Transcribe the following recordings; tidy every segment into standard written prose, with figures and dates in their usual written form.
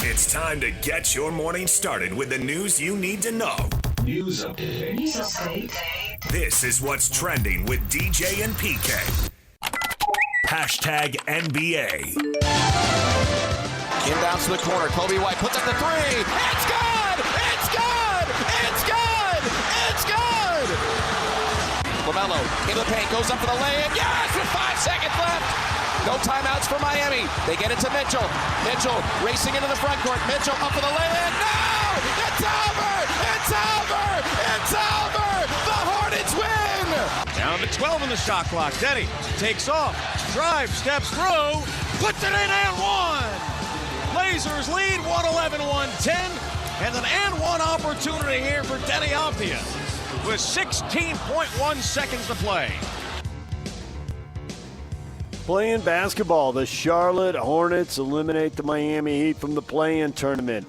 It's time to get your morning started with the news you need to know. News update. This is what's trending with DJ and PK. Hashtag NBA. Inbounds to the corner. Kobe White puts up the three. It's good! It's good! It's good! It's good! LaMelo into the paint, goes up for the lay-in. Yes! With 5 seconds left. No timeouts for Miami. They get it to Mitchell. Mitchell racing into the front court. Mitchell up for the lay-in. No! It's over! It's over! It's over! The Hornets win! Down to 12 in the shot clock. Denny takes off, drives, steps through, puts it in and one. Blazers lead 111-110, and an and one opportunity here for Denny Avdia with 16.1 seconds to play. Playing basketball, the Charlotte Hornets eliminate the Miami Heat from the play-in tournament.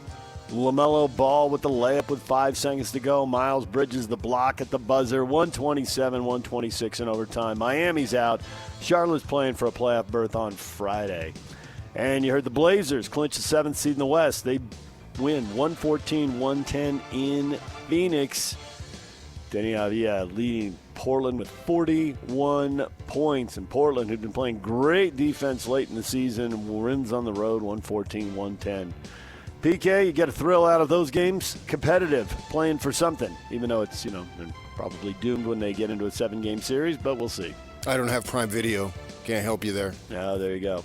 LaMelo Ball with the layup with 5 seconds to go. Miles Bridges the block at the buzzer. 127-126 in overtime. Miami's out. Charlotte's playing for a playoff berth on Friday. And you heard the Blazers clinch the 7th seed in the West. They win 114-110 in Phoenix. Denny Avdia leading Portland with 41 points. And Portland, who'd been playing great defense late in the season, wins on the road 114-110. PK, you get a thrill out of those games. Competitive, playing for something, even though it's, they're probably doomed when they get into a 7-game series, but we'll see. I don't have Prime Video. Can't help you there. Oh, there you go.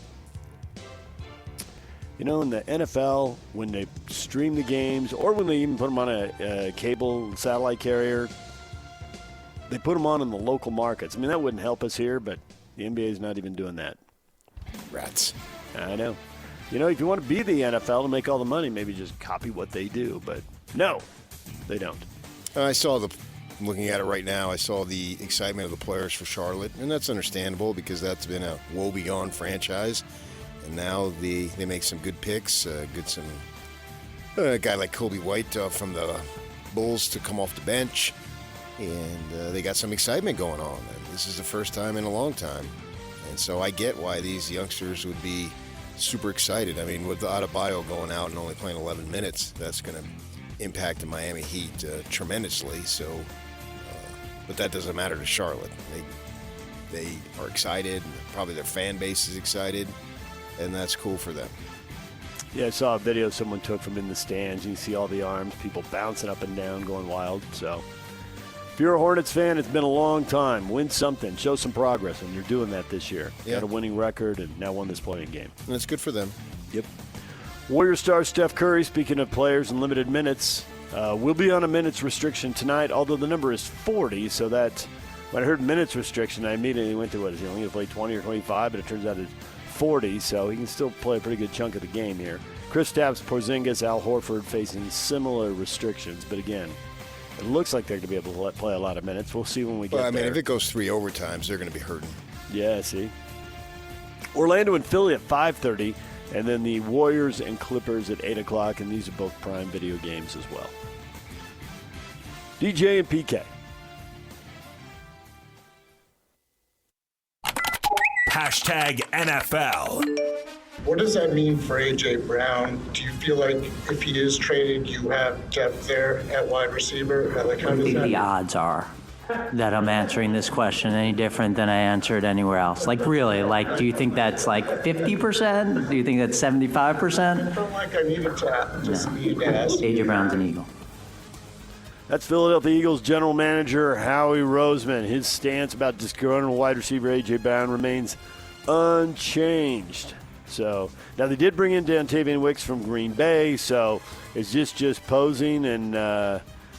In the NFL, when they stream the games or when they even put them on a cable satellite carrier, they put them on in the local markets. I mean, that wouldn't help us here, but the NBA is not even doing that. Rats. I know. If you want to be the NFL to make all the money, maybe just copy what they do. But no, they don't. Looking at it right now, I saw the excitement of the players for Charlotte, and that's understandable because that's been a woebegone franchise. And now they make some good picks, a guy like Kobe White from the Bulls to come off the bench, and they got some excitement going on. And this is the first time in a long time. And so I get why these youngsters would be super excited. I mean, with Adebayo going out and only playing 11 minutes, that's going to impact the Miami Heat tremendously. So, but that doesn't matter to Charlotte. They are excited. Probably their fan base is excited, and that's cool for them. Yeah, I saw a video someone took from in the stands. You can see all the arms, people bouncing up and down, going wild. So, if you're a Hornets fan, it's been a long time. Win something, show some progress, and you're doing that this year. Yeah. Got a winning record and now won this playing game. And it's good for them. Yep. Warrior star Steph Curry, speaking of players and limited minutes, will be on a minutes restriction tonight, although the number is 40. So that, when I heard minutes restriction, I immediately went to, is he only going to play 20 or 25? But it turns out it's 40, so he can still play a pretty good chunk of the game here. Kristaps Porzingis, Al Horford facing similar restrictions, but again, it looks like they're going to be able to play a lot of minutes. We'll see when we get there. Well, I mean, if it goes 3 overtimes, they're going to be hurting. Yeah, see. Orlando and Philly at 5:30, and then the Warriors and Clippers at 8 o'clock, and these are both Prime Video games as well. DJ and PK. Hashtag NFL. What does that mean for A.J. Brown? Do you feel like if he is traded, you have depth there at wide receiver? What do you think the odds are that I'm answering this question any different than I answered anywhere else? Like, really? Like, do you think that's like 50%? Do you think that's 75%? I felt like I needed to ask. A.J. Brown's an Eagle. That's Philadelphia Eagles general manager Howie Roseman. His stance about disgruntled wide receiver A.J. Brown remains unchanged. So now they did bring in Dontavian Wicks from Green Bay, so is this just posing? And,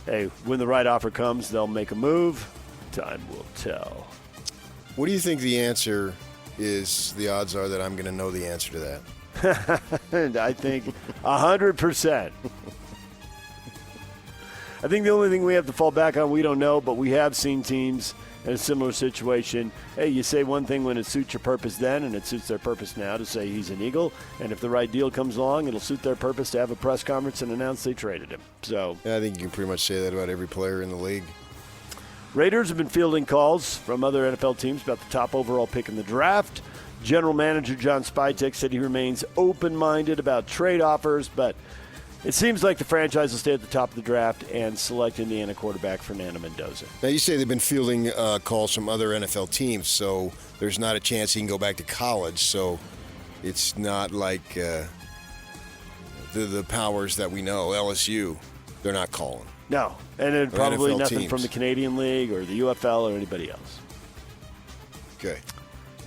hey, when the right offer comes, they'll make a move. Time will tell. What do you think the answer is? The odds are that I'm going to know the answer to that. I think 100%. I think the only thing we have to fall back on, we don't know, but we have seen teams in a similar situation. Hey, you say one thing when it suits your purpose then, and it suits their purpose now to say he's an Eagle. And if the right deal comes along, it'll suit their purpose to have a press conference and announce they traded him. So yeah, I think you can pretty much say that about every player in the league. Raiders have been fielding calls from other NFL teams about the top overall pick in the draft. General Manager John Spytek said he remains open-minded about trade offers, but it seems like the franchise will stay at the top of the draft and select Indiana quarterback Fernando Mendoza. Now, you say they've been fielding calls from other NFL teams, so there's not a chance he can go back to college. So it's not like the powers that we know, LSU, they're not calling. No, and then probably NFL nothing teams. from the Canadian League or the UFL or anybody else. Okay.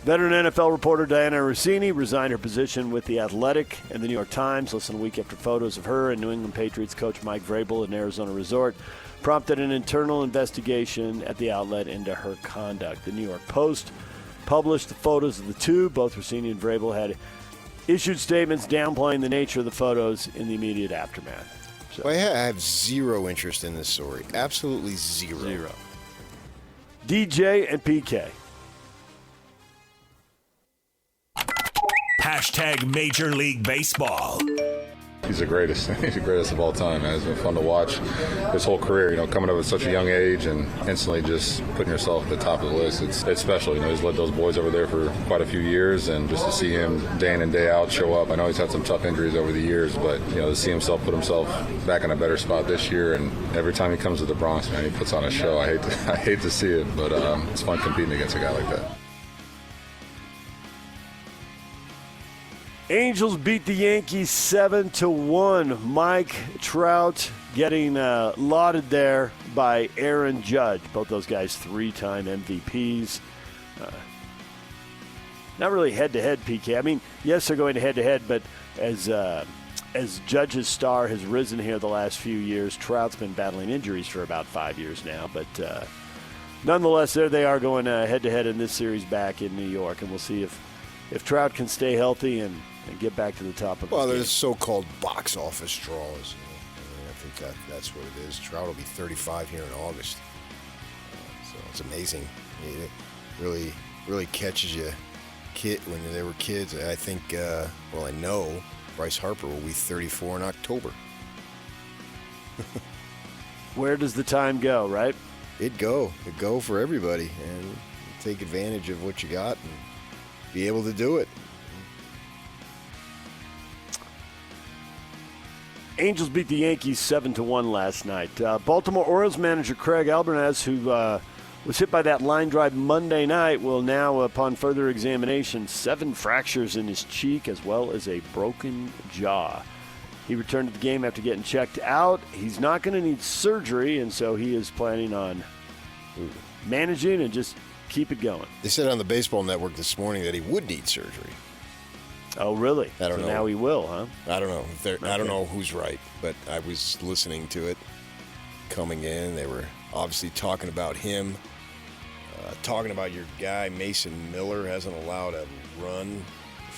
Veteran NFL reporter Diana Rossini resigned her position with The Athletic and The New York Times less than a week after photos of her and New England Patriots coach Mike Vrabel at an Arizona resort prompted an internal investigation at the outlet into her conduct. The New York Post published the photos of the two. Both Rossini and Vrabel had issued statements downplaying the nature of the photos in the immediate aftermath. So, Well, I have zero interest in this story. Absolutely zero. DJ and PK. Hashtag Major League Baseball. He's the greatest. He's the greatest of all time, man. It's been fun to watch his whole career, coming up at such a young age and instantly just putting yourself at the top of the list. It's special. He's led those boys over there for quite a few years, and just to see him day in and day out show up. I know he's had some tough injuries over the years, but, to see himself put himself back in a better spot this year, and every time he comes to the Bronx, man, he puts on a show. I hate to see it, but it's fun competing against a guy like that. Angels beat the Yankees 7-1. Mike Trout getting lauded there by Aaron Judge. Both those guys 3-time MVPs. Not really head-to-head, PK. I mean, yes, they're going head-to-head, but as Judge's star has risen here the last few years, Trout's been battling injuries for about 5 years now. But nonetheless, there they are going head-to-head in this series back in New York, and we'll see if Trout can stay healthy and get back to the top of the game. There's so-called box office draws. I think that's what it is. Trout will be 35 here in August. So it's amazing. It really, really catches you when they were kids. I think, I know Bryce Harper will be 34 in October. Where does the time go, right? It'd go for everybody. And take advantage of what you got and be able to do it. Angels beat the Yankees 7-1 last night. Baltimore Orioles manager Craig Albertaz, who was hit by that line drive Monday night, will now, upon further examination, 7 fractures in his cheek as well as a broken jaw. He returned to the game after getting checked out. He's not going to need surgery, and so he is planning on managing and just keep it going. They said on the Baseball Network this morning that he would need surgery. Oh, really? I don't know. Now he will, huh? I don't know. I don't know who's right, but I was listening to it coming in. They were obviously talking about him, talking about your guy Mason Miller hasn't allowed a run,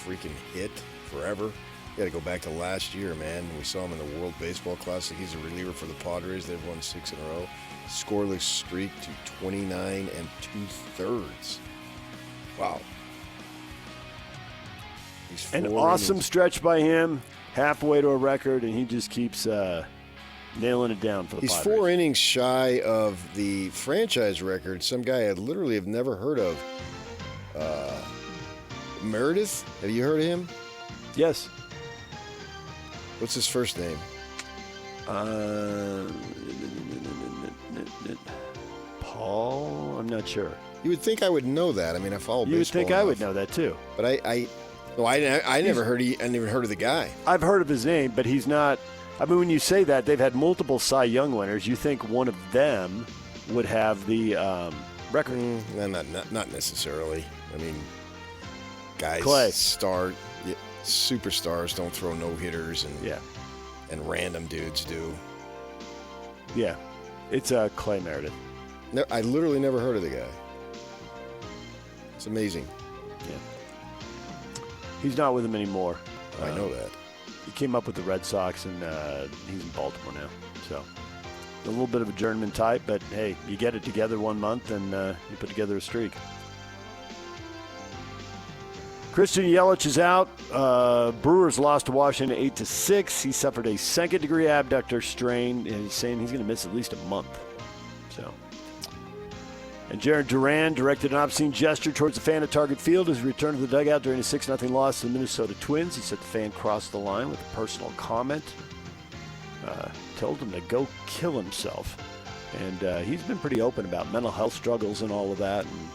freaking hit forever. You got to go back to last year, man. We saw him in the World Baseball Classic. He's a reliever for the Padres. They've won 6 in a row. Scoreless streak to 29 2/3. Wow. An awesome stretch by him, halfway to a record, and he just keeps nailing it down for the Padres. He's 4 innings shy of the franchise record. Some guy I literally have never heard of. Meredith? Have you heard of him? Yes. What's his first name? Paul? I'm not sure. You would think I would know that. I mean, I follow baseball. You would think I enough. would know that too. But I never heard. I never heard of the guy. I've heard of his name, but he's not. I mean, when you say that, they've had multiple Cy Young winners. You think one of them would have the record? Not necessarily. I mean, guys, Clay. Superstars don't throw no hitters, and and random dudes do. Yeah, it's Clay Meredith. No, I literally never heard of the guy. It's amazing. Yeah, he's not with them anymore. I know that. He came up with the Red Sox, and he's in Baltimore now. So a little bit of a journeyman type, but hey, you get it together 1 month, and you put together a streak. Christian Yelich is out. Brewers lost to Washington 8-6. He suffered a second-degree abductor strain, and he's saying he's going to miss at least a month. So And Jared Duran directed an obscene gesture towards the fan at Target Field as he returned to the dugout during a 6-0 loss to the Minnesota Twins. He said the fan crossed the line with a personal comment. Told him to go kill himself. And he's been pretty open about mental health struggles and all of that. And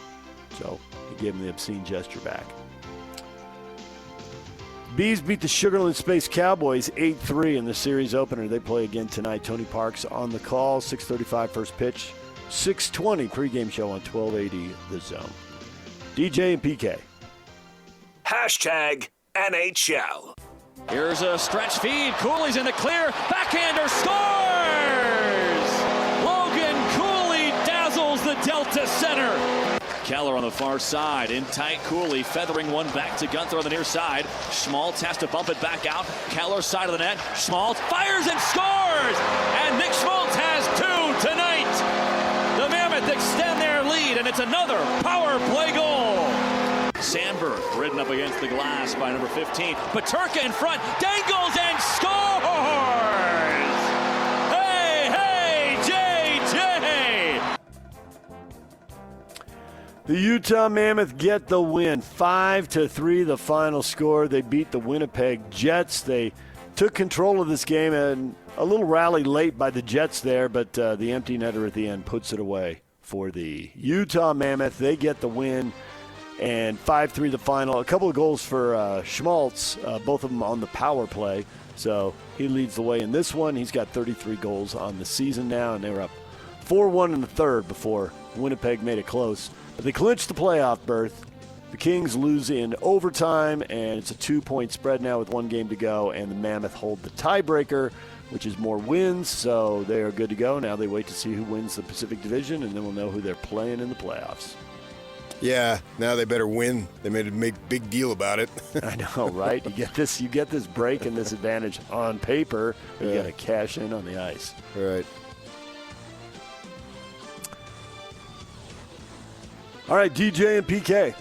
so he gave him the obscene gesture back. Bees beat the Sugarland Space Cowboys 8-3 in the series opener. They play again tonight. Tony Parks on the call, 6:35 first pitch, 6:20 pregame show on 1280 The Zone. DJ and PK. Hashtag NHL. Here's a stretch feed. Cooley's in the clear. Backhander scores! Logan Cooley dazzles the Delta center. Keller on the far side, in tight. Cooley feathering one back to Gunther on the near side. Schmaltz has to bump it back out. Keller side of the net. Schmaltz fires and scores! And Nick Schmaltz has two tonight. The Mammoth extend their lead, and it's another power play goal. Sandberg ridden up against the glass by number 15. Paterka in front, dangles and scores! Hey, JJ! The Utah Mammoth get the win. 5-3 the final score. They beat the Winnipeg Jets. They took control of this game, and a little rally late by the Jets there, but the empty netter at the end puts it away for the Utah Mammoth. They get the win, and 5-3 the final. A couple of goals for Schmaltz, both of them on the power play. So he leads the way in this one. He's got 33 goals on the season now, and they were up 4-1 in the third before Winnipeg made it close. But they clinched the playoff berth. The Kings lose in overtime, and it's a 2-point spread now with one game to go, and the Mammoth hold the tiebreaker, which is more wins, so they are good to go. Now they wait to see who wins the Pacific Division, and then we'll know who they're playing in the playoffs. Yeah, now they better win. They made a big deal about it. I know, right? You get this break and this advantage on paper, but you got to cash in on the ice. Right. All right, DJ and PK.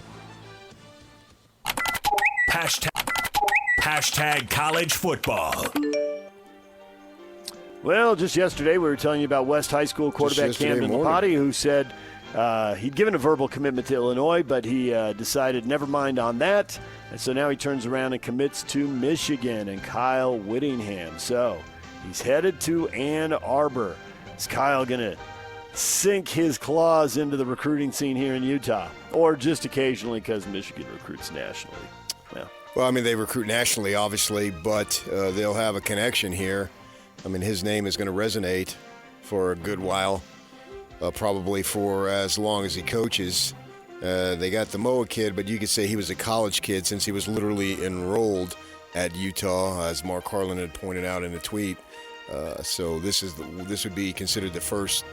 Hashtag college football. Well, just yesterday we were telling you about West High School quarterback Camden Lapati, who said he'd given a verbal commitment to Illinois, but he decided never mind on that. And so now he turns around and commits to Michigan and Kyle Whittingham. So he's headed to Ann Arbor. Is Kyle going to sink his claws into the recruiting scene here in Utah, or just occasionally because Michigan recruits nationally? Well, I mean, they recruit nationally, obviously, but they'll have a connection here. I mean, his name is going to resonate for a good while, probably for as long as he coaches. They got the Moa kid, but you could say he was a college kid since he was literally enrolled at Utah, as Mark Harlan had pointed out in a tweet. So this would be considered the first,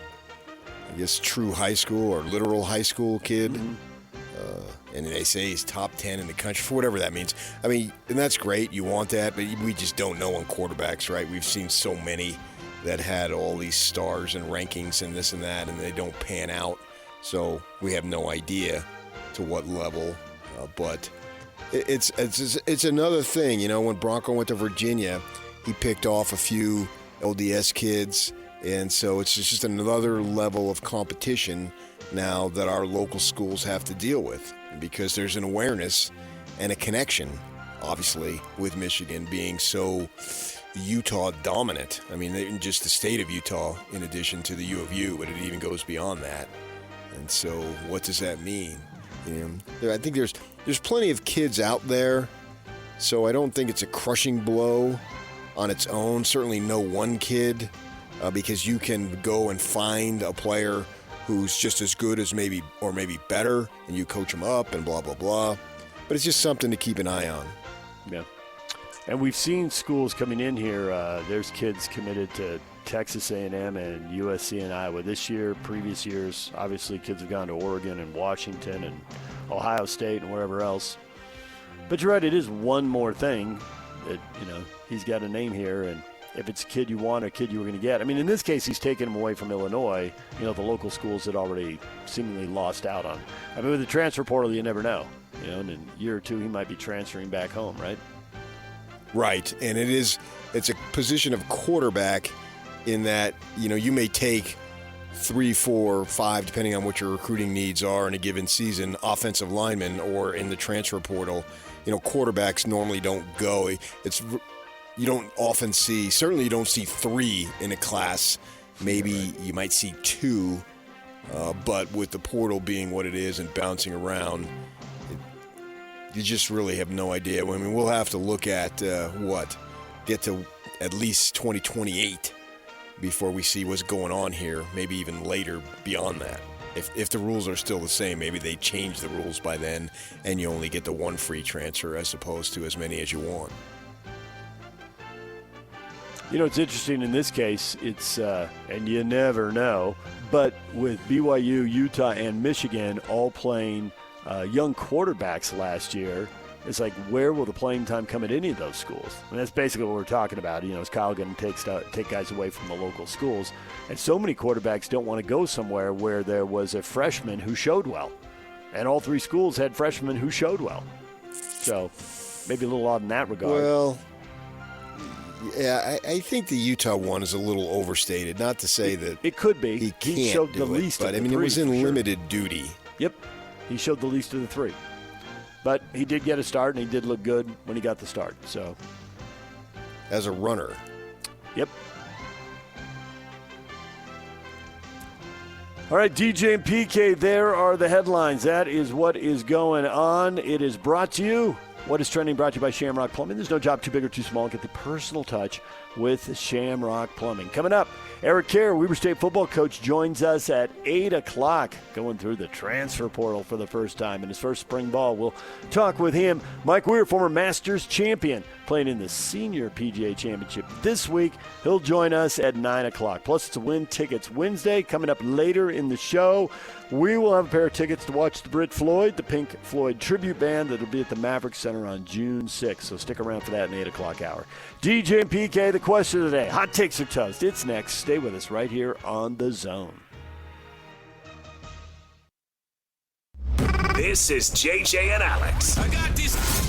I guess, true high school or literal high school kid. Mm-hmm. And they say he's top 10 in the country, for whatever that means. I mean, and that's great. You want that, but we just don't know on quarterbacks, right? We've seen so many that had all these stars and rankings and this and that, and they don't pan out. So we have no idea to what level. But it's another thing. You know, when Bronco went to Virginia, he picked off a few LDS kids, and so it's just another level of competition now that our local schools have to deal with, because there's an awareness and a connection, obviously, with Michigan being so Utah dominant. I mean, just the state of Utah, in addition to the U of U, but it even goes beyond that. And so what does that mean? You know, I think there's plenty of kids out there, so I don't think it's a crushing blow on its own. Certainly no one kid, because you can go and find a player who's just as good as maybe better, and you coach them up and blah, blah, blah. But it's just something to keep an eye on. Yeah. And we've seen schools coming in here. There's kids committed to Texas A&M and USC and Iowa this year. Previous years, obviously, kids have gone to Oregon and Washington and Ohio State and wherever else. But you're right, it is one more thing that, he's got a name here, and if it's a kid you want or a kid you were going to get. I mean, in this case, he's taking him away from Illinois, the local schools that already seemingly lost out on. I mean, with the transfer portal, you never know. In a year or two, he might be transferring back home, right? Right, and it's a position of quarterback in that, you may take 3, 4, 5, depending on what your recruiting needs are in a given season, offensive linemen or in the transfer portal. Quarterbacks normally don't go. You don't often see, certainly you don't see 3 in a class. Maybe you might see 2, but with the portal being what it is and bouncing around, you just really have no idea. I mean, we'll have to look at get to at least 2028 before we see what's going on here, maybe even later beyond that. If the rules are still the same, maybe they change the rules by then and you only get the 1 free transfer as opposed to as many as you want. It's interesting in this case, it's and you never know, but with BYU, Utah, and Michigan all playing young quarterbacks last year, it's like, where will the playing time come at any of those schools? And that's basically what we're talking about. Is Kyle going to take guys away from the local schools? And so many quarterbacks don't want to go somewhere where there was a freshman who showed well. And all 3 schools had freshmen who showed well. So maybe a little odd in that regard. Well, yeah, I think the Utah one is a little overstated. Not to say that it could be. He can't showed do the least it, of but the it was 3, in for limited duty. Yep, he showed the least of the 3. But he did get a start, and he did look good when he got the start. So, as a runner. Yep. All right, DJ and PK, there are the headlines. That is what is going on. It is brought to you. What is trending? Brought to you by Shamrock Plumbing. There's no job too big or too small. Get the personal touch with Shamrock Plumbing. Coming up, Eric Kerr, Weber State football coach, joins us at 8 o'clock, going through the transfer portal for the first time in his first spring ball. We'll talk with him. Mike Weir, former Masters champion, playing in the Senior PGA Championship this week. He'll join us at 9 o'clock. Plus, it's a Win Tickets Wednesday. Coming up later in the show, we will have a pair of tickets to watch the Brit Floyd, the Pink Floyd tribute band that'll be at the Maverick Center on June 6th. So stick around for that in the 8 o'clock hour. DJ and PK, the question of the day. Hot takes or toast? It's next. Stay with us right here on The Zone. This is JJ and Alex. I got this.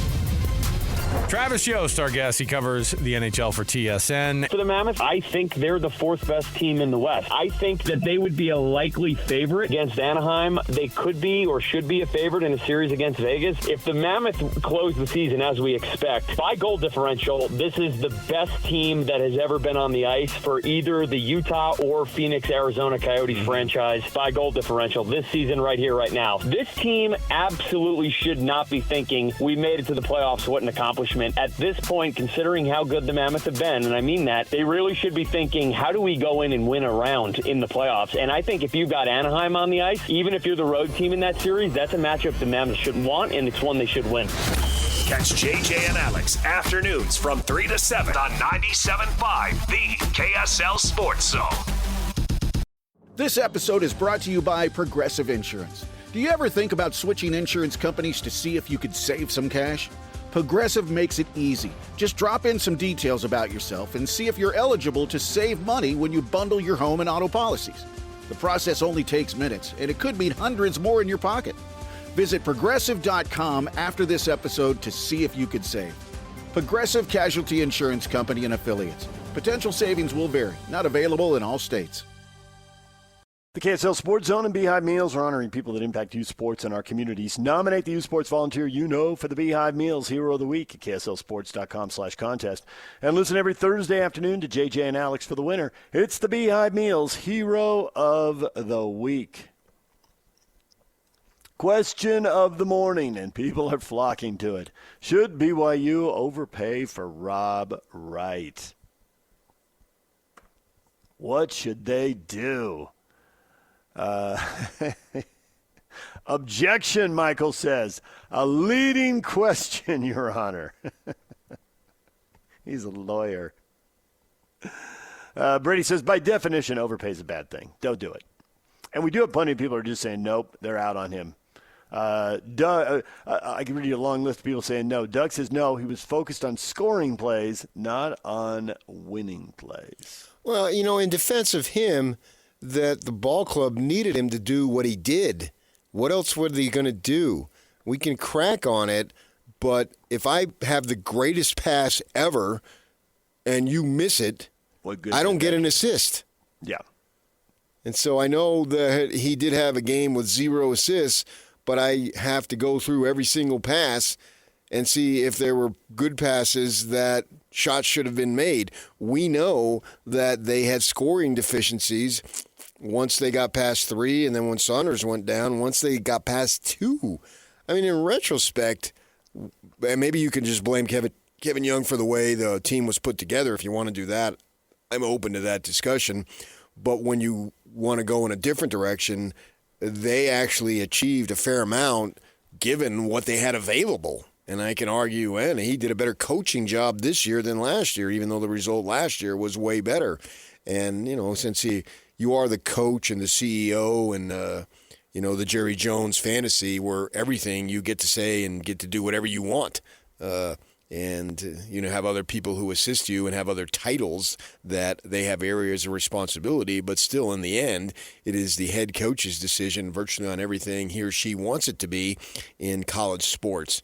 Travis Yost, our guest. He covers the NHL for TSN. For the Mammoth, I think they're the 4th best team in the West. I think that they would be a likely favorite against Anaheim. They could be or should be a favorite in a series against Vegas. If the Mammoth close the season as we expect, by goal differential, this is the best team that has ever been on the ice for either the Utah or Phoenix, Arizona Coyotes franchise by goal differential this season right here, right now. This team absolutely should not be thinking we made it to the playoffs. What an accomplishment. At this point, considering how good the Mammoth have been, and I mean that, they really should be thinking, how do we go in and win a round in the playoffs? And I think if you've got Anaheim on the ice, even if you're the road team in that series, that's a matchup the Mammoth should want, and it's one they should win. Catch JJ and Alex afternoons from 3 to 7 on 97.5, the KSL Sports Zone. This episode is brought to you by Progressive Insurance. Do you ever think about switching insurance companies to see if you could save some cash? Progressive makes it easy. Just drop in some details about yourself and see if you're eligible to save money when you bundle your home and auto policies. The process only takes minutes, and it could mean hundreds more in your pocket. Visit Progressive.com after this episode to see if you could save. Progressive Casualty Insurance Company and Affiliates. Potential savings will vary. Not available in all states. The KSL Sports Zone and Beehive Meals are honoring people that impact youth sports in our communities. Nominate the youth sports volunteer you know for the Beehive Meals Hero of the Week at KSLSports.com/contest. And listen every Thursday afternoon to JJ and Alex for the winner. It's the Beehive Meals Hero of the Week. Question of the morning, and people are flocking to it. Should BYU overpay for Rob Wright? What should they do? Objection, Michael says. A leading question, Your Honor. He's a lawyer. Brady says, by definition, overpay is a bad thing. Don't do it. And we do have plenty of people who are just saying, nope, they're out on him. Doug, I can read you a long list of people saying no. Doug says no, he was focused on scoring plays, not on winning plays. Well, in defense of him, that the ball club needed him to do what he did. What else were they going to do? We can crack on it, but if I have the greatest pass ever and you miss it, I don't get an assist. Yeah. And so I know that he did have a game with 0 assists, but I have to go through every single pass and see if there were good passes that shots should have been made. We know that they had scoring deficiencies once they got past 3, and then when Saunders went down, once they got past 2. I mean, in retrospect, maybe you can just blame Kevin Young for the way the team was put together. If you want to do that, I'm open to that discussion. But when you want to go in a different direction, they actually achieved a fair amount given what they had available. And I can argue, and he did a better coaching job this year than last year, even though the result last year was way better. And, since you are the coach and the CEO and, the Jerry Jones fantasy where everything you get to say and get to do whatever you want. And have other people who assist you and have other titles that they have areas of responsibility, but still in the end, it is the head coach's decision virtually on everything he or she wants it to be in college sports.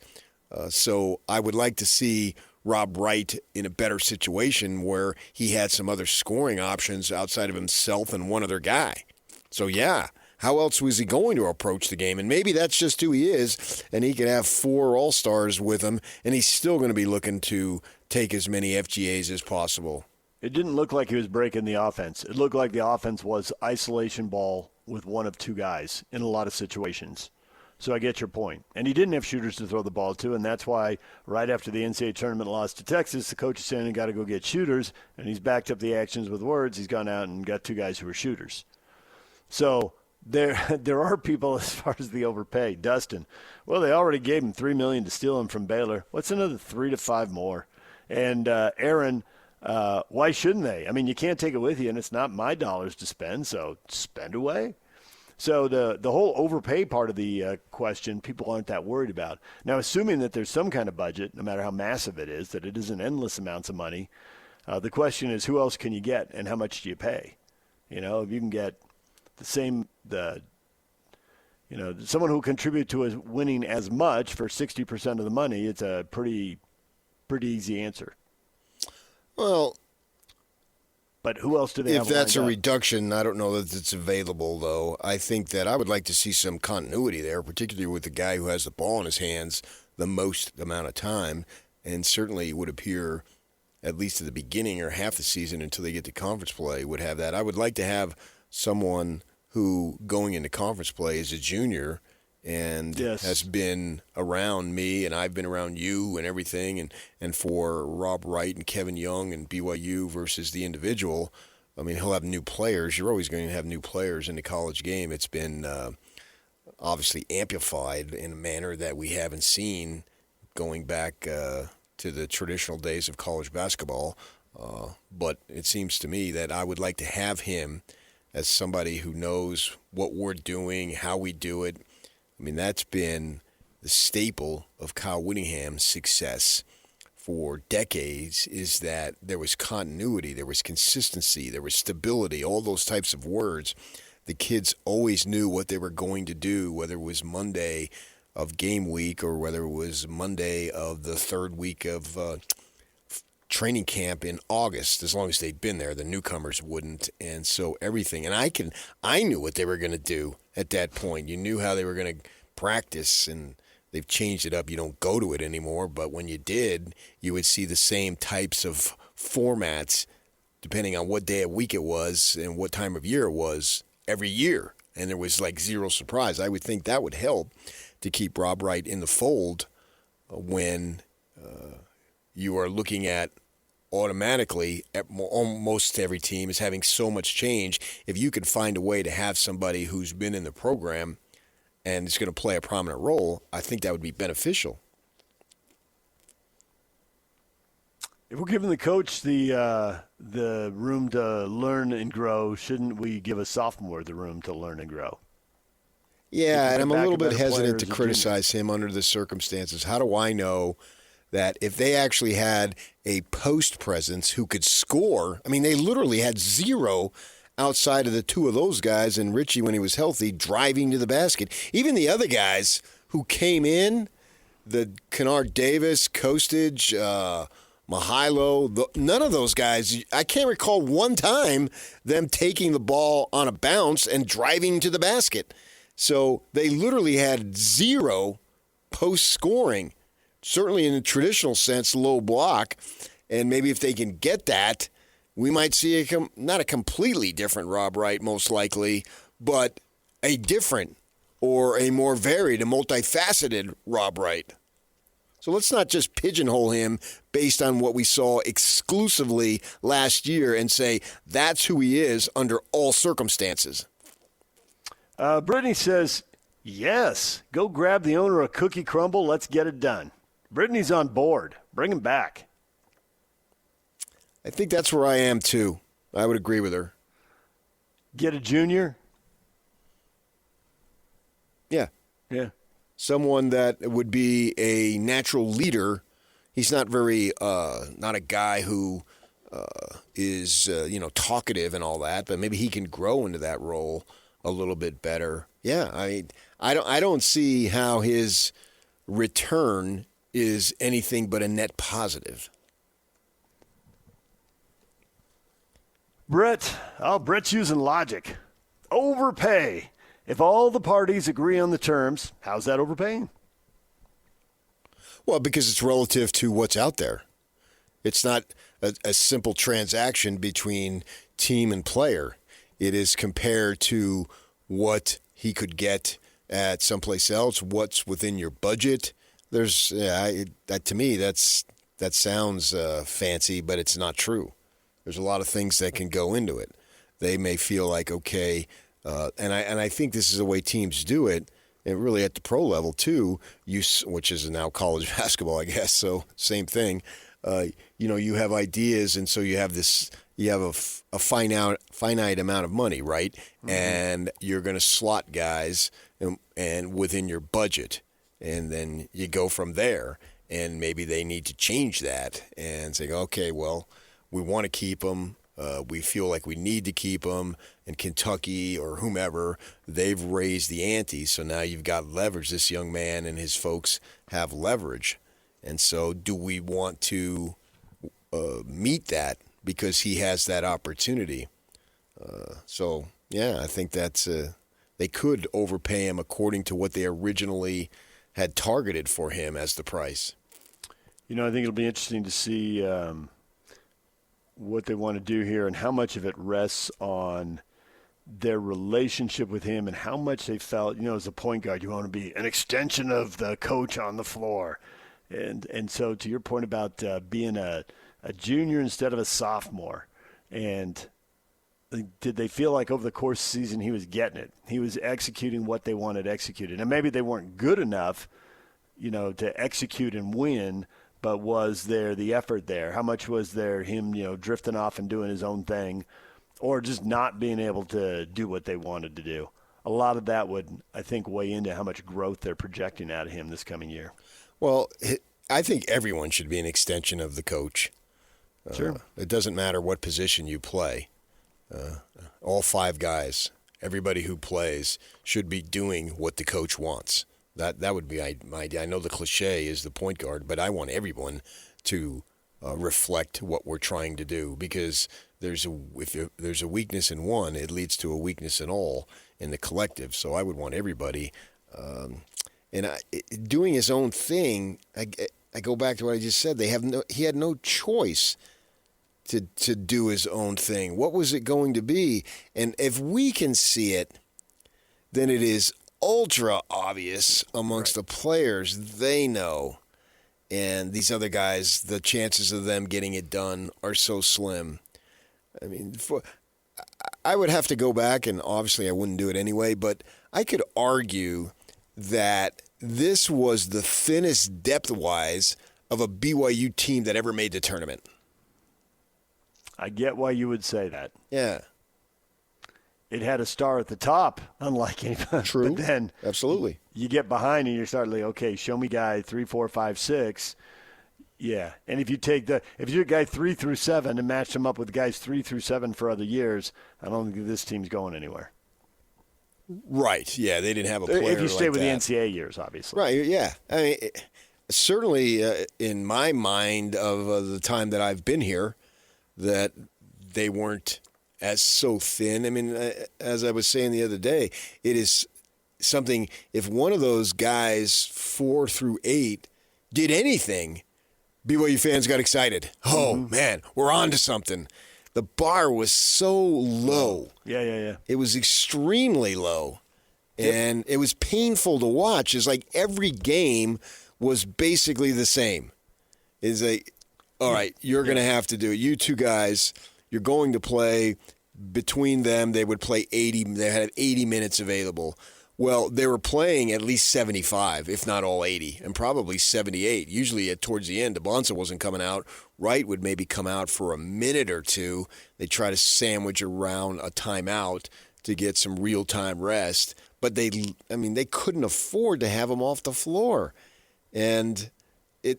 So I would like to see Rob Wright in a better situation where he had some other scoring options outside of himself and one other guy. So, yeah. How else was he going to approach the game? And maybe that's just who he is, and he could have 4 All-Stars with him, and he's still going to be looking to take as many FGAs as possible. It didn't look like he was breaking the offense. It looked like the offense was isolation ball with one of 2 guys in a lot of situations. So I get your point. And he didn't have shooters to throw the ball to, and that's why right after the NCAA tournament loss to Texas, the coach is saying, got to go get shooters, and he's backed up the actions with words. He's gone out and got 2 guys who are shooters. So there are people as far as the overpay. Dustin, well, they already gave him $3 million to steal him from Baylor. What's another 3 to 5 more? And Aaron, why shouldn't they? I mean, you can't take it with you, and it's not my dollars to spend, so spend away. So the whole overpay part of the question, people aren't that worried about. Now, assuming that there's some kind of budget, no matter how massive it is, that it isn't endless amounts of money, the question is who else can you get and how much do you pay? If you can get someone who contribute to winning as much for 60% of the money, it's a pretty easy answer. Well, but who else do they have? If that's a reduction, I don't know that it's available, though. I think that I would like to see some continuity there, particularly with the guy who has the ball in his hands the most amount of time, and certainly it would appear, at least at the beginning or half the season until they get to conference play, would have that. I would like to have someone who going into conference play is a junior and has been around me and I've been around you and everything. And for Rob Wright and Kevin Young and BYU versus the individual, I mean, he'll have new players. You're always going to have new players in the college game. It's been obviously amplified in a manner that we haven't seen going back to the traditional days of college basketball. But it seems to me that I would like to have him as somebody who knows what we're doing, how we do it. I mean, that's been the staple of Kyle Whittingham's success for decades, is that there was continuity, there was consistency, there was stability, all those types of words. The kids always knew what they were going to do, whether it was Monday of game week or whether it was Monday of the 3rd week of training camp in August. As long as they'd been there, the newcomers wouldn't. And so everything, and I knew what they were going to do at that point. You knew how they were going to practice, and they've changed it up. You don't go to it anymore, but when you did, you would see the same types of formats depending on what day of week it was and what time of year it was every year. And there was like zero surprise. I would think that would help to keep Rob Wright in the fold when you are looking at automatically almost every team is having so much change. If you could find a way to have somebody who's been in the program and is going to play a prominent role, I think that would be beneficial. If we're giving the coach the room to learn and grow, shouldn't we give a sophomore the room to learn and grow? Yeah, and I'm a little bit hesitant to criticize him under the circumstances. How do I know that if they actually had a post presence who could score? I mean, they literally had 0 outside of the 2 of those guys and Richie when he was healthy driving to the basket. Even the other guys who came in, the Kennard Davis, Kostage, Mihailo, none of those guys. I can't recall one time them taking the ball on a bounce and driving to the basket. So they literally had zero post-scoring, certainly in the traditional sense, low block. And maybe if they can get that, we might see not a completely different Rob Wright, most likely, but a different or a more varied, a multifaceted Rob Wright. So let's not just pigeonhole him based on what we saw exclusively last year and say that's who he is under all circumstances. Brittany says, yes, go grab the owner a cookie crumble. Let's get it done. Brittany's on board. Bring him back. I think that's where I am, too. I would agree with her. Get a junior? Yeah. Yeah. Someone that would be a natural leader. He's not not a guy who is, talkative and all that, but maybe he can grow into that role a little bit better. Yeah, I don't see how his return is anything but a net positive. Brett's using logic. Overpay. If all the parties agree on the terms, how's that overpaying? Well, because it's relative to what's out there. It's not a simple transaction between team and player. It is compared to what he could get at someplace else, what's within your budget. To me, that sounds fancy, but it's not true. There's a lot of things that can go into it. They may feel like, okay, and I think this is the way teams do it, and really at the pro level too, which is now college basketball, I guess, so same thing. You have ideas, and so you have a finite amount of money, right? Mm-hmm. And you're going to slot guys and within your budget, and then you go from there. And maybe they need to change that and say, okay, well, we want to keep them. We feel like we need to keep them. And Kentucky or whomever, they've raised the ante. So now you've got leverage. This young man and his folks have leverage. And so do we want to meet that because he has that opportunity? I think that's they could overpay him according to what they originally had targeted for him as the price. I think it'll be interesting to see what they want to do here and how much of it rests on their relationship with him and how much they felt, as a point guard, you want to be an extension of the coach on the floor. And so to your point about being a junior instead of a sophomore, and did they feel like over the course of the season he was getting it? He was executing what they wanted executed. And maybe they weren't good enough, to execute and win, but was there the effort there? How much was there him, drifting off and doing his own thing, or just not being able to do what they wanted to do? A lot of that would, I think, weigh into how much growth they're projecting out of him this coming year. Well, I think everyone should be an extension of the coach. Sure. It doesn't matter what position you play. All five guys, everybody who plays, should be doing what the coach wants. That would be my idea. I know the cliche is the point guard, but I want everyone to reflect what we're trying to do, because if there's a weakness in one, it leads to a weakness in all, in the collective. So I would want everybody doing his own thing. I go back to what I just said. He had no choice to do his own thing. What was it going to be? And if we can see it, then it is ultra obvious amongst the players. They know. And these other guys, the chances of them getting it done are so slim. I mean, I would have to go back, and obviously I wouldn't do it anyway, but I could argue that this was the thinnest depth-wise of a BYU team that ever made the tournament. I get why you would say that. Yeah. It had a star at the top, unlike anybody. True. But then absolutely, you get behind and you start like, okay, show me guy 3, 4, 5, 6. Yeah. And if you take guy 3 through 7 and match them up with guys 3 through 7 for other years, I don't think this team's going anywhere. Right. Yeah, they didn't have a player if you stay like with that. the NCAA years, obviously. Right. Yeah. I mean, certainly in my mind of the time that I've been here, that they weren't as so thin. I mean, as I was saying the other day, it is something, if one of those guys 4 through 8 did anything, BYU fans got excited. Oh, man, we're on to something. The bar was so low. Yeah. It was extremely low. And it was painful to watch. It's like every game was basically the same. It's like, all right, you're going to have to do it. You two guys, you're going to play. Between them, they would play 80. They had 80 minutes available. Well, they were playing at least 75, if not all 80, and probably 78. Usually towards the end, DeBonsa wasn't coming out. Wright would maybe come out for a minute or two. They try to sandwich around a timeout to get some real-time rest. But they couldn't afford to have him off the floor. And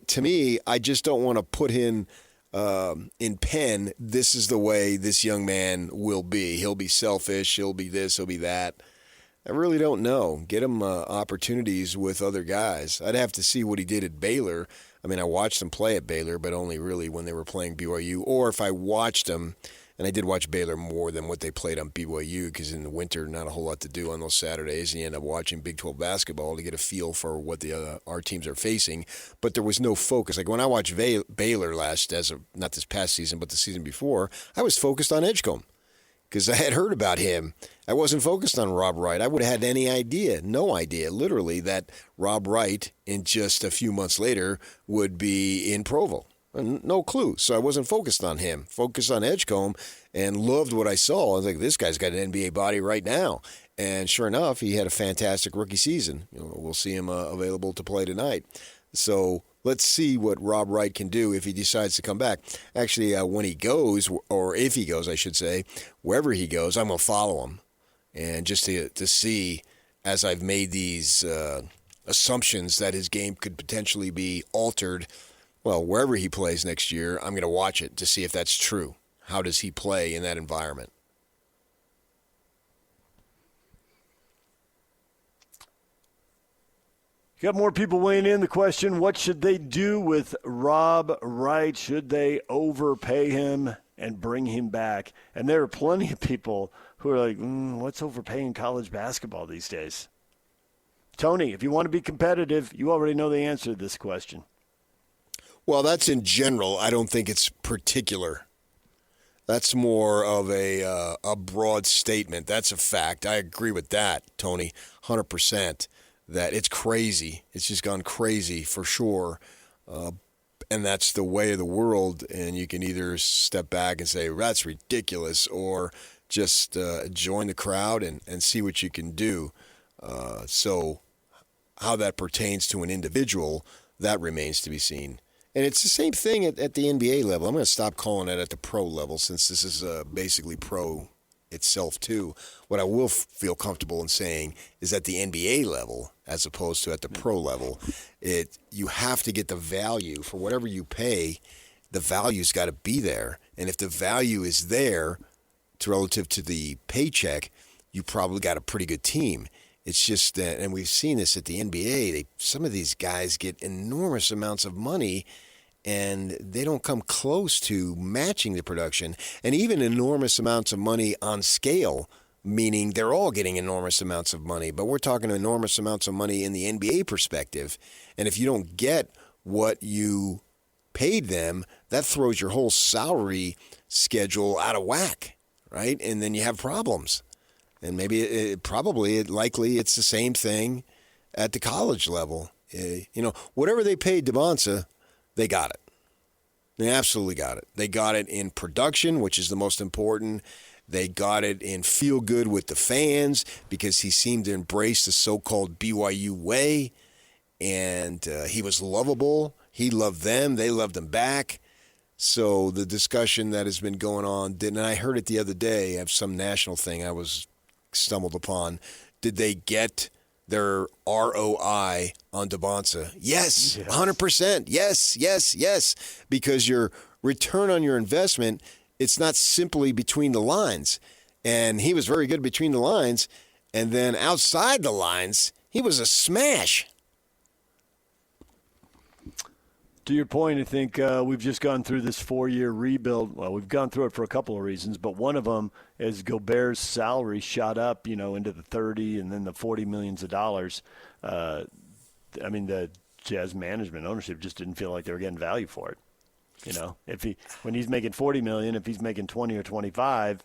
to me, I just don't want to put in pen, this is the way this young man will be. He'll be selfish. He'll be this. He'll be that. I really don't know. Get him opportunities with other guys. I'd have to see what he did at Baylor. I mean, I watched him play at Baylor, but only really when they were playing BYU. Or if I watched him, and I did watch Baylor more than what they played on BYU, because in the winter, not a whole lot to do on those Saturdays. And you end up watching Big 12 basketball to get a feel for what our teams are facing. But there was no focus. Like when I watched Baylor not this past season, but the season before, I was focused on Edgecombe because I had heard about him. I wasn't focused on Rob Wright. I would have had no idea, literally, that Rob Wright, in just a few months later, would be in Provo. No clue. So I wasn't focused on him. Focused on Edgecombe and loved what I saw. I was like, this guy's got an NBA body right now. And sure enough, he had a fantastic rookie season. We'll see him available to play tonight. So let's see what Rob Wright can do if he decides to come back. Actually, when he goes, or if he goes, I should say, wherever he goes, I'm going to follow him. And just to see, as I've made these assumptions that his game could potentially be altered, well, wherever he plays next year, I'm going to watch it to see if that's true. How does he play in that environment? You got more people weighing in. The question, what should they do with Rob Wright? Should they overpay him and bring him back? And there are plenty of people who are like, what's overpaying college basketball these days? Tony, if you want to be competitive, you already know the answer to this question. Well, that's in general. I don't think it's particular. That's more of a broad statement. That's a fact. I agree with that, Tony, 100%. That it's crazy. It's just gone crazy for sure. And that's the way of the world. And you can either step back and say, that's ridiculous, or just join the crowd and see what you can do. So how that pertains to an individual, that remains to be seen. And it's the same thing at the NBA level. I'm going to stop calling it at the pro level, since this is basically pro itself too. What I will feel comfortable in saying is at the NBA level, as opposed to at the pro level, you have to get the value for whatever you pay. The value's got to be there, and if the value is there relative to the paycheck, you probably got a pretty good team. It's just that, and we've seen this at the NBA, some of these guys get enormous amounts of money, and they don't come close to matching the production, and even enormous amounts of money on scale, meaning they're all getting enormous amounts of money, but we're talking enormous amounts of money in the NBA perspective. And if you don't get what you paid them, that throws your whole salary schedule out of whack, right? And then you have problems. And maybe likely it's the same thing at the college level. Whatever they paid DeBonsa, they got it. They absolutely got it. They got it in production, which is the most important. They got it in feel good with the fans because he seemed to embrace the so-called BYU way, and he was lovable. He loved them. They loved him back. So the discussion that has been going on, and I heard it the other day of some national thing I was stumbled upon. Did they get their ROI on DeBonsa? Yes, 100%. Yes. Because your return on your investment, it's not simply between the lines. And he was very good between the lines. And then outside the lines, he was a smash. To your point, I think we've just gone through this 4-year rebuild. Well, we've gone through it for a couple of reasons, but one of them is Gobert's salary shot up, into the 30 and then the 40 millions of dollars. The Jazz management ownership just didn't feel like they were getting value for it. When he's making 40 million, if he's making 20 or 25,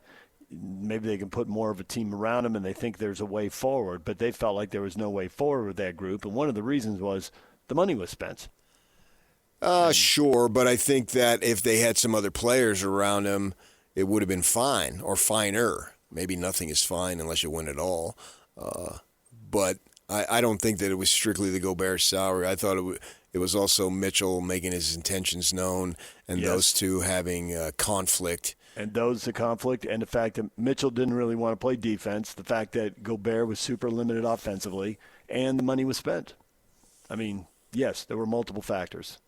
maybe they can put more of a team around him and they think there's a way forward. But they felt like there was no way forward with that group, and one of the reasons was the money was spent. Sure, but I think that if they had some other players around him, it would have been fine or finer. Maybe nothing is fine unless you win it all. But I don't think that it was strictly the Gobert salary. I thought it was also Mitchell making his intentions known and those two having conflict. And the conflict and the fact that Mitchell didn't really want to play defense, the fact that Gobert was super limited offensively, and the money was spent. Yes, there were multiple factors.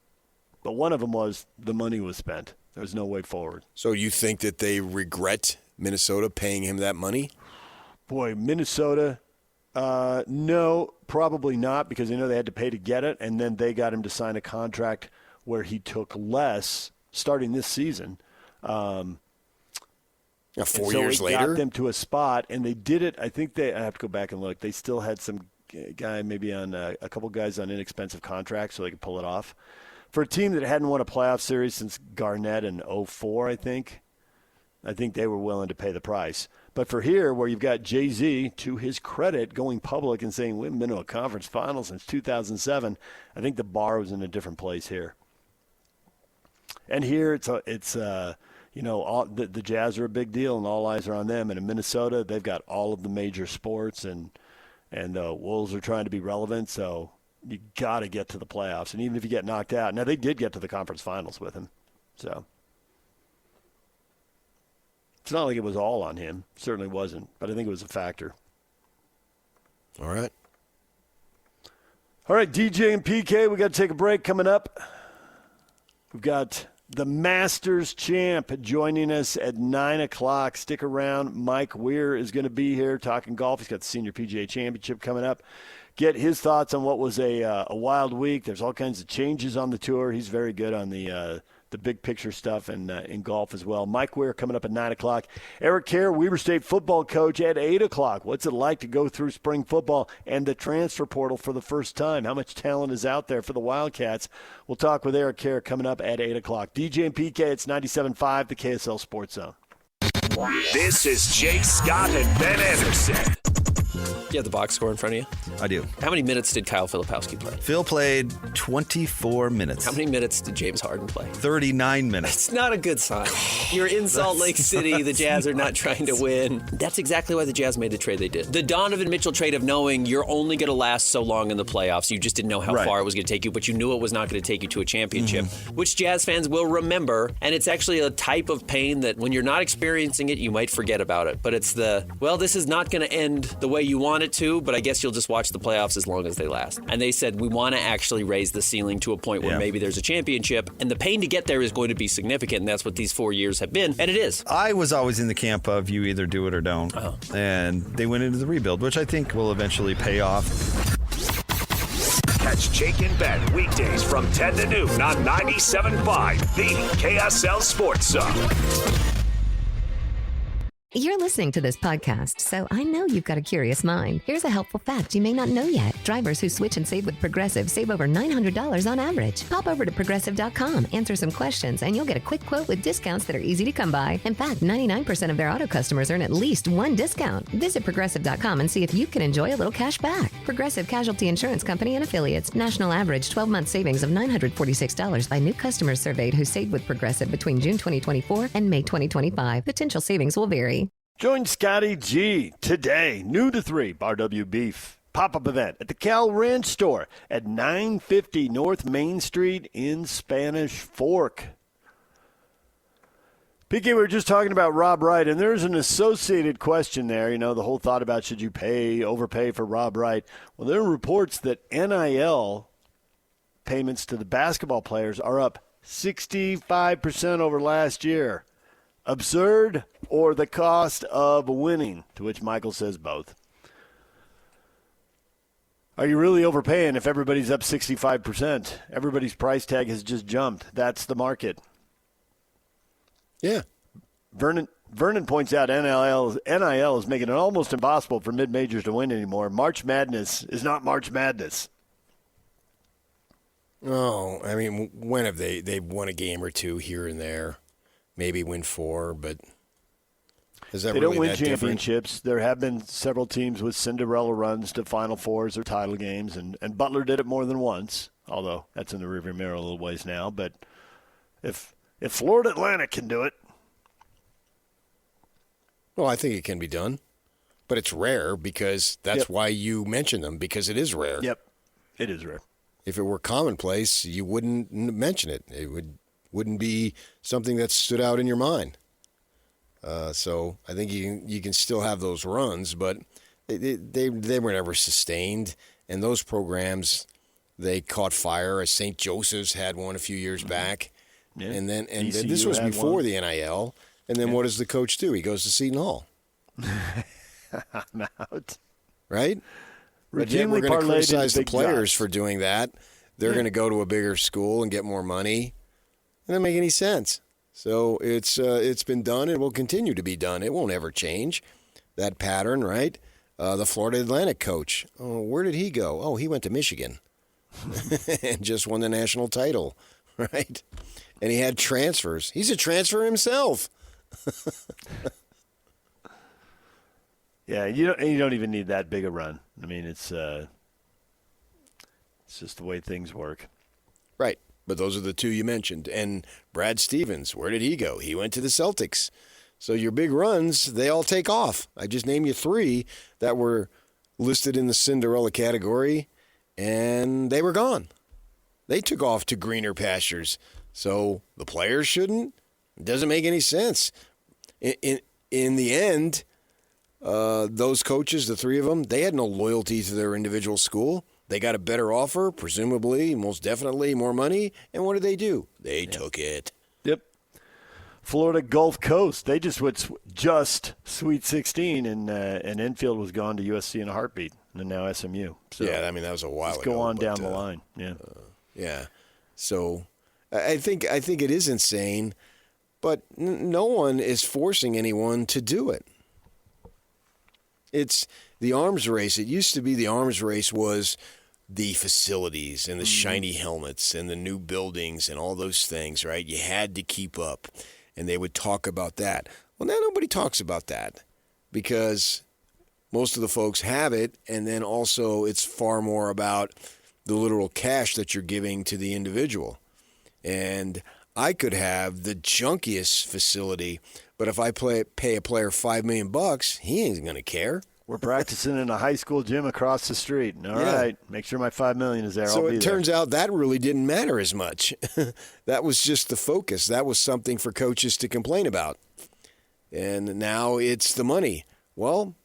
But one of them was the money was spent. There was no way forward. So you think that they regret Minnesota paying him that money? Boy, Minnesota, no, probably not, because they know they had to pay to get it, and then they got him to sign a contract where he took less starting this season. 4 so years later? Got them to a spot, and they did it. I think I have to go back and look. They still had some guy maybe on a couple guys on inexpensive contracts so they could pull it off. For a team that hadn't won a playoff series since Garnett in 2004, I think they were willing to pay the price. But for here, where you've got Jay-Z, to his credit, going public and saying we haven't been to a conference final since 2007, I think the bar was in a different place here. And here the Jazz are a big deal, and all eyes are on them. And in Minnesota, they've got all of the major sports, and the Wolves are trying to be relevant, so you got to get to the playoffs. And even if you get knocked out, now they did get to the conference finals with him, so it's not like it was all on him. Certainly wasn't, but I think it was a factor. All right, DJ and PK, we got to take a break coming up. We've got the Masters champ joining us at 9 o'clock. Stick around. Mike Weir is going to be here talking golf. He's got the Senior PGA Championship coming up. Get his thoughts on what was a wild week. There's all kinds of changes on the tour. He's very good on the big picture stuff and in golf as well. Mike Weir coming up at 9 o'clock. Eric Kerr, Weber State football coach, at 8 o'clock. What's it like to go through spring football and the transfer portal for the first time? How much talent is out there for the Wildcats? We'll talk with Eric Kerr coming up at 8 o'clock. DJ and PK, it's 97.5, the KSL Sports Zone. This is Jake Scott and Ben Anderson. You have the box score in front of you? I do. How many minutes did Kyle Filipowski play? Phil played 24 minutes. How many minutes did James Harden play? 39 minutes. It's not a good sign. You're in Salt Lake City. The Jazz are not trying to win. That's exactly why the Jazz made the trade they did. The Donovan Mitchell trade of knowing you're only going to last so long in the playoffs. You just didn't know how far it was going to take you, but you knew it was not going to take you to a championship, which Jazz fans will remember. And it's actually a type of pain that when you're not experiencing it, you might forget about it. But it's this is not going to end the way you want it to, but I guess you'll just watch the playoffs as long as they last. And they said, we want to actually raise the ceiling to a point where maybe there's a championship, and the pain to get there is going to be significant, and that's what these 4 years have been, and it is. I was always in the camp of you either do it or don't, and they went into the rebuild, which I think will eventually pay off. Catch Jake and Ben weekdays from 10 to noon on 97.5, the KSL Sports Zone. You're listening to this podcast, so I know you've got a curious mind. Here's a helpful fact you may not know yet. Drivers who switch and save with Progressive save over $900 on average. Pop over to Progressive.com, answer some questions, and you'll get a quick quote with discounts that are easy to come by. In fact, 99% of their auto customers earn at least one discount. Visit Progressive.com and see if you can enjoy a little cash back. Progressive Casualty Insurance Company and Affiliates. National average 12-month savings of $946 by new customers surveyed who saved with Progressive between June 2024 and May 2025. Potential savings will vary. Join Scotty G today, noon to 3, Bar W Beef. Pop-up event at the Cal Ranch store at 950 North Main Street in Spanish Fork. PK, we were just talking about Rob Wright, and there's an associated question there. You know, the whole thought about should you overpay for Rob Wright. Well, there are reports that NIL payments to the basketball players are up 65% over last year. Absurd or the cost of winning? To which Michael says both. Are you really overpaying if everybody's up 65%? Everybody's price tag has just jumped. That's the market. Yeah. Vernon points out NIL is making it almost impossible for mid-majors to win anymore. March Madness is not March Madness. Oh, I mean, when have they've won a game or two here and there, maybe win 4, but is that they really don't win that different? championships. There have been several teams with Cinderella runs to Final Fours or title games, and Butler did it more than once, although that's in the rearview mirror a little ways now. But if Florida Atlantic can do it. Well, I think it can be done, but it's rare because that's why you mention them, because it is rare. Yep, it is rare. If it were commonplace, you wouldn't mention it. It wouldn't be something that stood out in your mind. So I think you can still have those runs, but they were never sustained. And those programs, they caught fire. St. Joseph's had one a few years back, and then this was before the NIL. And then what does the coach do? He goes to Seton Hall. I'm out. Right? But yet we're going to criticize the players for doing that. They're going to go to a bigger school and get more money. It doesn't make any sense. So it's been done and will continue to be done. It won't ever change, that pattern, right? The Florida Atlantic coach, where did he go? Oh, he went to Michigan and just won the national title, right? And he had transfers. He's a transfer himself. Yeah, you don't even need that big a run. I mean, it's just the way things work. Right, but those are the two you mentioned. And Brad Stevens, where did he go? He went to the Celtics. So your big runs, they all take off. I just named you 3 that were listed in the Cinderella category, and they were gone. They took off to greener pastures. So the players shouldn't? It doesn't make any sense. In the end, those coaches, the 3 of them, they had no loyalty to their individual school. They got a better offer, presumably, most definitely, more money. And what did they do? They took it. Yep. Florida Gulf Coast, they just went Sweet 16, and Enfield was gone to USC in a heartbeat, and now SMU. So yeah, I mean, that was a while ago. Let's go on down the line. Yeah. Yeah. So I think it is insane, but no one is forcing anyone to do it. It's the arms race. It used to be the arms race was the facilities and the shiny helmets and the new buildings and all those things, right? You had to keep up, and they would talk about that. Well, now nobody talks about that because most of the folks have it, and then also it's far more about the literal cash that you're giving to the individual. And I could have the junkiest facility, but if I pay a player $5 million, he ain't going to care. We're practicing in a high school gym across the street. All right, make sure my $5 million is there. So I'll be it turns out that really didn't matter as much. That was just the focus. That was something for coaches to complain about. And now it's the money. Well,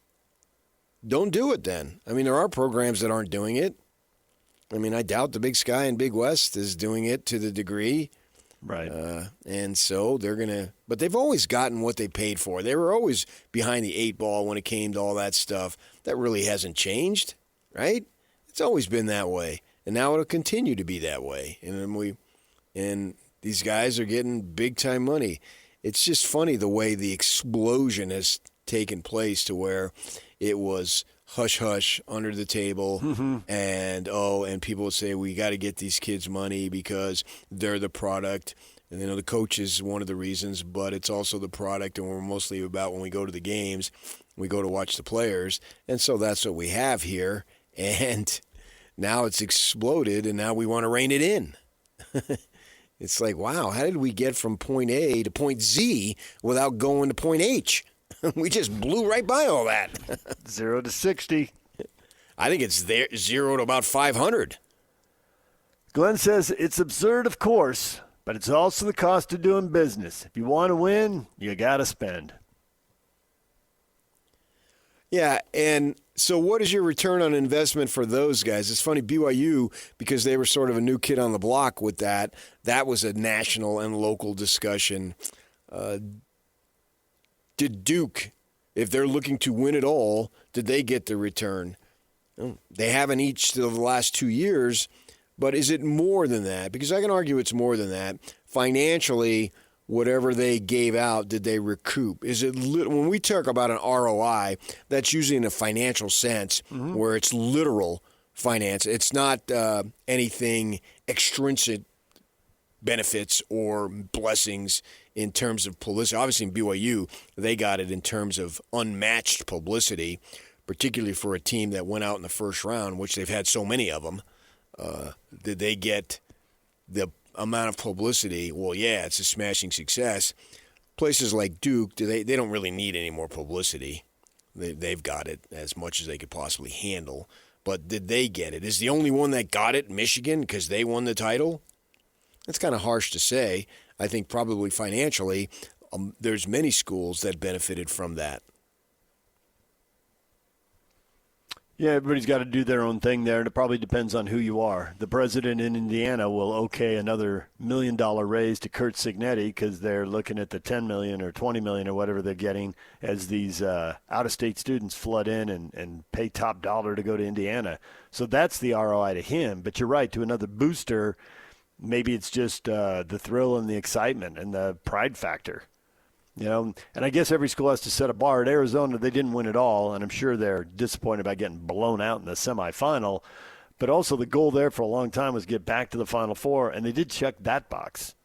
don't do it then. I mean, there are programs that aren't doing it. I mean, I doubt the Big Sky and Big West is doing it to the degree. Right. And so they're going to – but they've always gotten what they paid for. They were always behind the 8 ball when it came to all that stuff. That really hasn't changed, right? It's always been that way. And now it'll continue to be that way. And these guys are getting big-time money. It's just funny the way the explosion has taken place to where it was hush-hush under the table, and people would say, we got to get these kids money because they're the product. And, the coach is one of the reasons, but it's also the product, and we're mostly about when we go to the games, we go to watch the players. And so that's what we have here. And now it's exploded, and now we want to rein it in. It's like, wow, how did we get from point A to point Z without going to point H? We just blew right by all that. 0 to 60. I think it's 0 to about 500. Glenn says it's absurd, of course, but it's also the cost of doing business. If you want to win, you got to spend. Yeah, and so what is your return on investment for those guys? It's funny, BYU, because they were sort of a new kid on the block with that, that was a national and local discussion. Did Duke, if they're looking to win it all, did they get the return? They haven't each of the last 2 years, but is it more than that? Because I can argue it's more than that. Financially, whatever they gave out, did they recoup? Is it when we talk about an ROI, that's usually in a financial sense, where it's literal finance. It's not anything extrinsic benefits or blessings in terms of publicity. Obviously, in BYU, they got it in terms of unmatched publicity, particularly for a team that went out in the first round, which they've had so many of them. Did they get the amount of publicity? Well, yeah, it's a smashing success. Places like Duke, they don't really need any more publicity. They've got it as much as they could possibly handle. But did they get it? Is the only one that got it Michigan because they won the title? That's kind of harsh to say. I think probably financially, there's many schools that benefited from that. Yeah, everybody's got to do their own thing there, and it probably depends on who you are. The president in Indiana will okay another $1 million raise to Kurt Signetti because they're looking at the $10 million or $20 million or whatever they're getting as these out-of-state students flood in and pay top dollar to go to Indiana. So that's the ROI to him. But you're right, to another booster, maybe it's just the thrill and the excitement and the pride factor. You know, and I guess every school has to set a bar. At Arizona, they didn't win it all, and I'm sure they're disappointed by getting blown out in the semifinal. But also the goal there for a long time was get back to the Final Four, and they did check that box.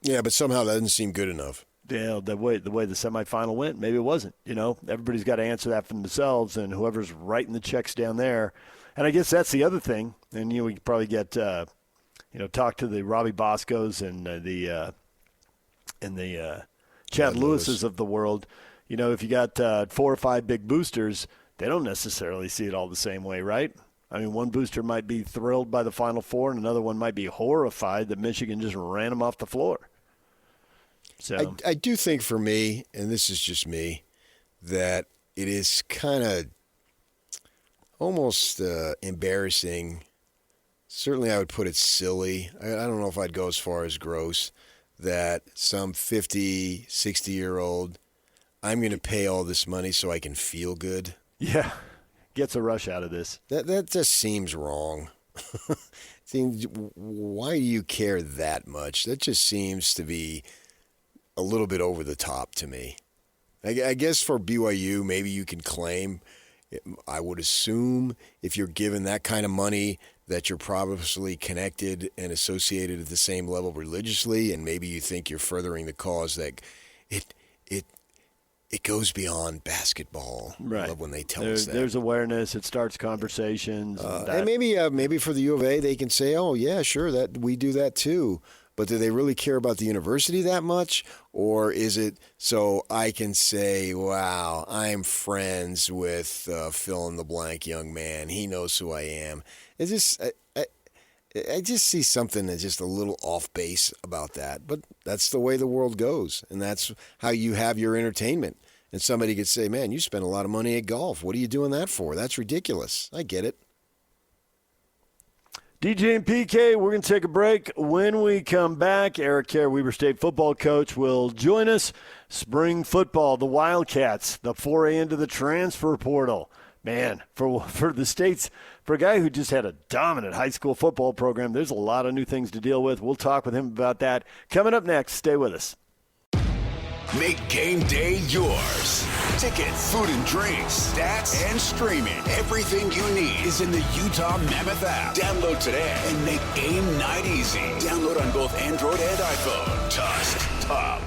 Yeah, but somehow that doesn't seem good enough. Yeah, the way the semifinal went, maybe it wasn't. You know, everybody's got to answer that for themselves, and whoever's writing the checks down there. And I guess that's the other thing. And we could probably get talk to the Robbie Boscos and the Chad Lewis's of the world. You know, if you got 4 or 5 big boosters, they don't necessarily see it all the same way, right? I mean, one booster might be thrilled by the Final Four, and another one might be horrified that Michigan just ran them off the floor. So I do think for me, and this is just me, that it is kind of almost embarrassing. Certainly I would put it silly. I don't know if I'd go as far as gross, that some 50, 60-year-old, I'm going to pay all this money so I can feel good. Yeah, gets a rush out of this. That just seems wrong. Why do you care that much? That just seems to be a little bit over the top to me. I guess for BYU, maybe you can claim, I would assume if you're given that kind of money that you're probably connected and associated at the same level religiously, and maybe you think you're furthering the cause, that it goes beyond basketball. Right. I love when they tell us that. There's awareness. It starts conversations. And maybe for the U of A, they can say, oh, yeah, sure, that we do that too. But do they really care about the university that much? Or is it so I can say, wow, I'm friends with fill-in-the-blank young man. He knows who I am. It's just, I just see something that's just a little off base about that. But that's the way the world goes, and that's how you have your entertainment. And somebody could say, man, you spend a lot of money at golf. What are you doing that for? That's ridiculous. I get it. DJ and PK, we're going to take a break. When we come back, Eric Kerr, Weber State football coach, will join us. Spring football, the Wildcats, the foray into the transfer portal. Man, for the States, for a guy who just had a dominant high school football program, there's a lot of new things to deal with. We'll talk with him about that. Coming up next, stay with us. Make game day yours. Tickets, food and drinks, stats, and streaming. Everything you need is in the Utah Mammoth app. Download today and make game night easy. Download on both Android and iPhone. Tusk Top.